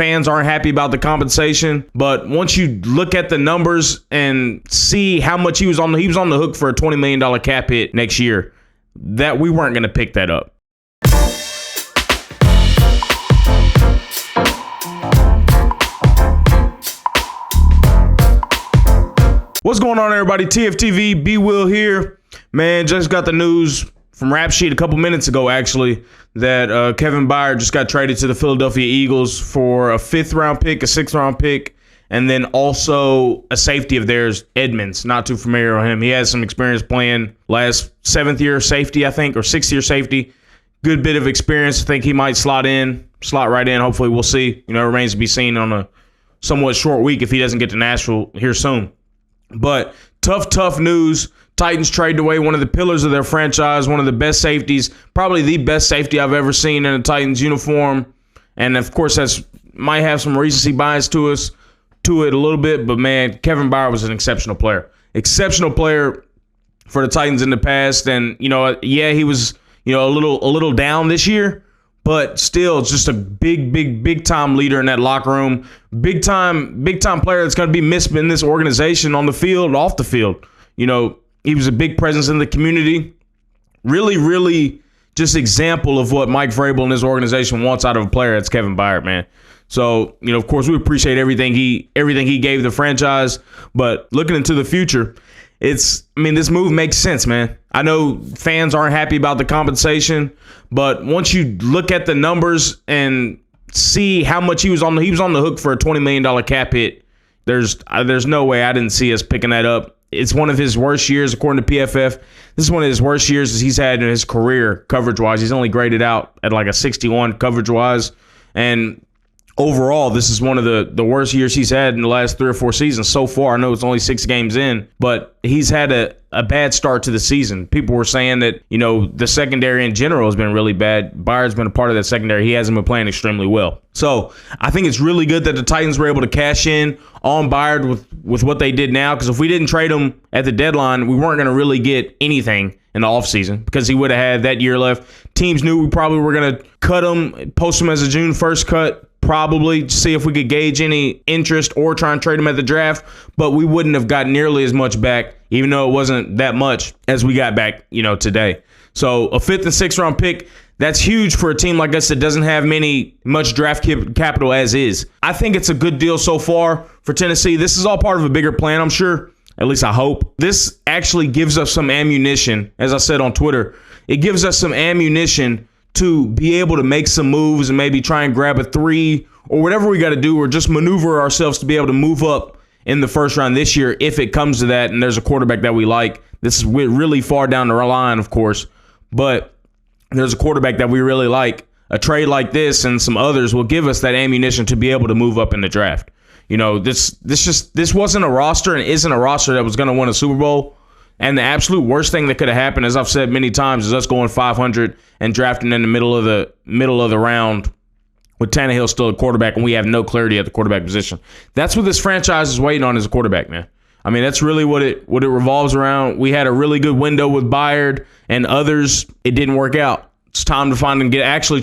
fans aren't happy about the compensation, but once you look at the numbers and see how much he was on the hook for a $20 million cap hit next year, that we weren't going to pick that up. What's going on, everybody? TFTV, Bwill here. Man, just got the news from Rap Sheet a couple minutes ago, actually, that Kevin Byard just got traded to the Philadelphia Eagles for a 5th-round pick, a 6th-round pick, and then also a safety of theirs, Edmonds. Not too familiar with him. He has some experience playing last 7th-year safety, I think, or 6th-year safety. Good bit of experience. I think he might slot right in. Hopefully, we'll see. It remains to be seen on a somewhat short week if he doesn't get to Nashville here soon. But tough news. Titans traded away one of the pillars of their franchise, one of the best safeties, probably the best safety I've ever seen in a Titans uniform. And, of course, that might have some recency bias to it a little bit. But, man, Kevin Byard was an exceptional player. Exceptional player for the Titans in the past. And, yeah, he was, a little down this year. But still, just a big time leader in that locker room. Big time player that's going to be missed in this organization on the field, off the field. He was a big presence in the community. Really just example of what Mike Vrabel and his organization wants out of a player. That's Kevin Byard, man. So, of course, we appreciate everything he gave the franchise. But looking into the future, this move makes sense, man. I know fans aren't happy about the compensation, but once you look at the numbers and see how much he was on the hook for a $20 million cap hit, there's no way I didn't see us picking that up. It's one of his worst years, according to PFF. This is one of his worst years he's had in his career, coverage-wise. He's only graded out at like a 61 coverage-wise. And overall, this is one of the worst years he's had in the last 3 or 4 seasons so far. I know it's only 6 games in, but he's had a bad start to the season. People were saying that, the secondary in general has been really bad. Byard's been a part of that secondary. He hasn't been playing extremely well. So I think it's really good that the Titans were able to cash in on Byard with what they did now, because if we didn't trade him at the deadline, we weren't going to really get anything in the offseason because he would have had that year left. Teams knew we probably were going to cut him, post him as a June 1st cut, probably see if we could gauge any interest or try and trade him at the draft, but we wouldn't have got nearly as much back, even though it wasn't that much as we got back, today. So a 5th and 6th round pick, that's huge for a team like us that doesn't have much draft capital as is. I think it's a good deal so far for Tennessee. This is all part of a bigger plan, I'm sure. At least I hope. This actually gives us some ammunition, as I said on Twitter. It gives us some ammunition to be able to make some moves and maybe try and grab a 3 or whatever we got to do, or just maneuver ourselves to be able to move up in the first round this year if it comes to that and there's a quarterback that we like. This is really far down the line, of course, but there's a quarterback that we really like. A trade like this and some others will give us that ammunition to be able to move up in the draft. This wasn't a roster and isn't a roster that was going to win a Super Bowl. And the absolute worst thing that could have happened, as I've said many times, is us going 500 and drafting in the middle of the round with Tannehill still a quarterback, and we have no clarity at the quarterback position. That's what this franchise is waiting on, as a quarterback, man. That's really what it revolves around. We had a really good window with Byard and others. It didn't work out. It's time to find and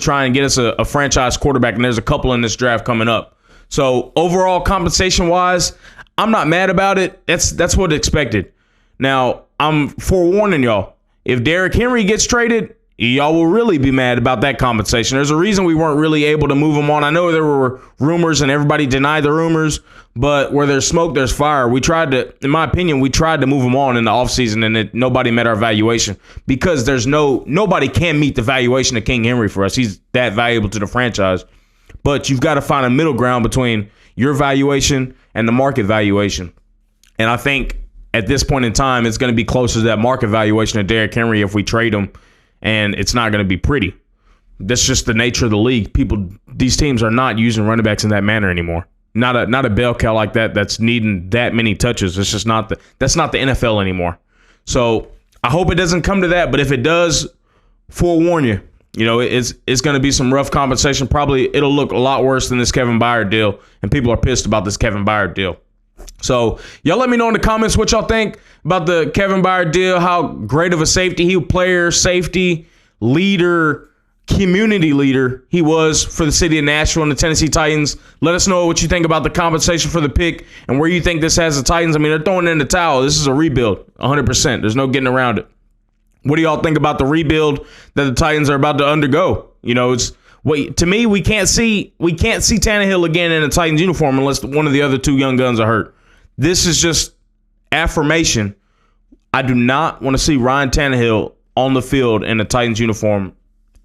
try and get us a franchise quarterback, and there's a couple in this draft coming up. So overall, compensation-wise, I'm not mad about it. That's what expected. Now, I'm forewarning y'all. If Derrick Henry gets traded, y'all will really be mad about that compensation. There's a reason we weren't really able to move him on. I know there were rumors and everybody denied the rumors, but where there's smoke, there's fire. In my opinion, we tried to move him on in the offseason, and nobody met our valuation because nobody can meet the valuation of King Henry for us. He's that valuable to the franchise. But you've got to find a middle ground between your valuation and the market valuation. And I think at this point in time, it's going to be closer to that market valuation of Derrick Henry if we trade him, and it's not going to be pretty. That's just the nature of the league. These teams are not using running backs in that manner anymore. Not a bell cow like that that's needing that many touches. It's just that's not the NFL anymore. So I hope it doesn't come to that, but if it does, forewarn you. It's going to be some rough compensation. Probably it'll look a lot worse than this Kevin Byard deal, and people are pissed about this Kevin Byard deal. So y'all let me know in the comments what y'all think about the Kevin Byard deal, how great of a safety, safety, leader, community leader he was for the city of Nashville and the Tennessee Titans. Let us know what you think about the compensation for the pick and where you think this has the Titans. I mean, they're throwing in the towel. This is a rebuild, 100%. There's no getting around it. What do y'all think about the rebuild that the Titans are about to undergo? You know, to me, we can't see Tannehill again in a Titans uniform unless one of the other two young guns are hurt. This is just affirmation. I do not want to see Ryan Tannehill on the field in a Titans uniform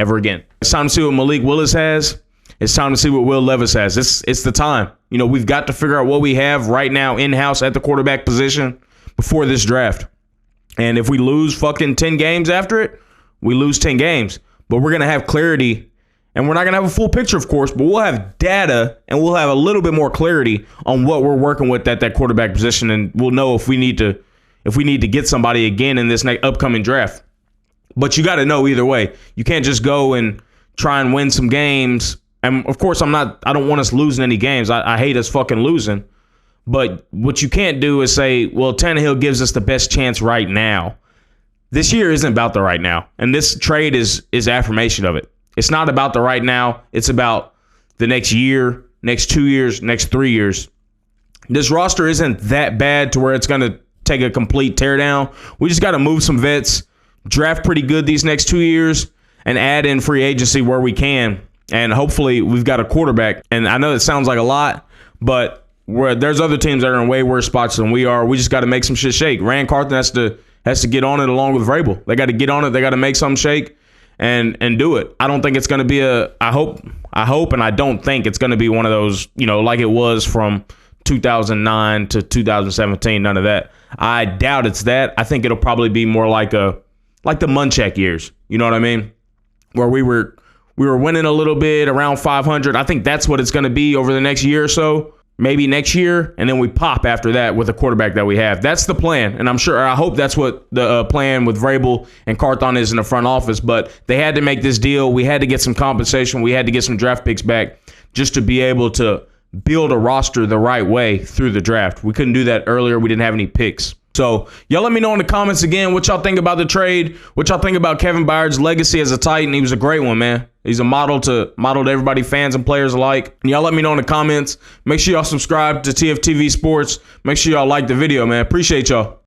ever again. It's time to see what Malik Willis has. It's time to see what Will Levis has. It's the time. You know, we've got to figure out what we have right now in-house at the quarterback position before this draft. And if we lose fucking 10 games after it, we lose 10 games. But we're going to have clarity, and we're not going to have a full picture, of course, but we'll have data, and we'll have a little bit more clarity on what we're working with at that quarterback position, and we'll know if we need to get somebody again in this upcoming draft. But you got to know either way. You can't just go and try and win some games. And, of course, I don't want us losing any games. I hate us fucking losing. But what you can't do is say, well, Tannehill gives us the best chance right now. This year isn't about the right now. And this trade is affirmation of it. It's not about the right now. It's about the next year, next 2 years, next 3 years. This roster isn't that bad to where it's going to take a complete teardown. We just got to move some vets, draft pretty good these next 2 years, and add in free agency where we can. And hopefully we've got a quarterback. And I know it sounds like a lot, but there's other teams that are in way worse spots than we are. We just got to make some shit shake. Rand Carthon has to get on it along with Vrabel. They got to get on it. They got to make something shake and do it. I don't think it's going to be I hope and I don't think it's going to be one of those, you know, like it was from 2009 to 2017. None of that. I doubt it's that. I think it'll probably be more like the Munchak years. You know what I mean? Where we were winning a little bit around 500. I think that's what it's going to be over the next year or so. Maybe next year, and then we pop after that with the quarterback that we have. That's the plan, and I hope that's what the plan with Vrabel and Carthon is in the front office, but they had to make this deal. We had to get some compensation. We had to get some draft picks back just to be able to build a roster the right way through the draft. We couldn't do that earlier. We didn't have any picks. So y'all let me know in the comments again what y'all think about the trade, what y'all think about Kevin Byard's legacy as a Titan. He was a great one, man. He's a model to everybody, fans and players alike. And y'all let me know in the comments. Make sure y'all subscribe to TFTV Sports. Make sure y'all like the video, man. Appreciate y'all.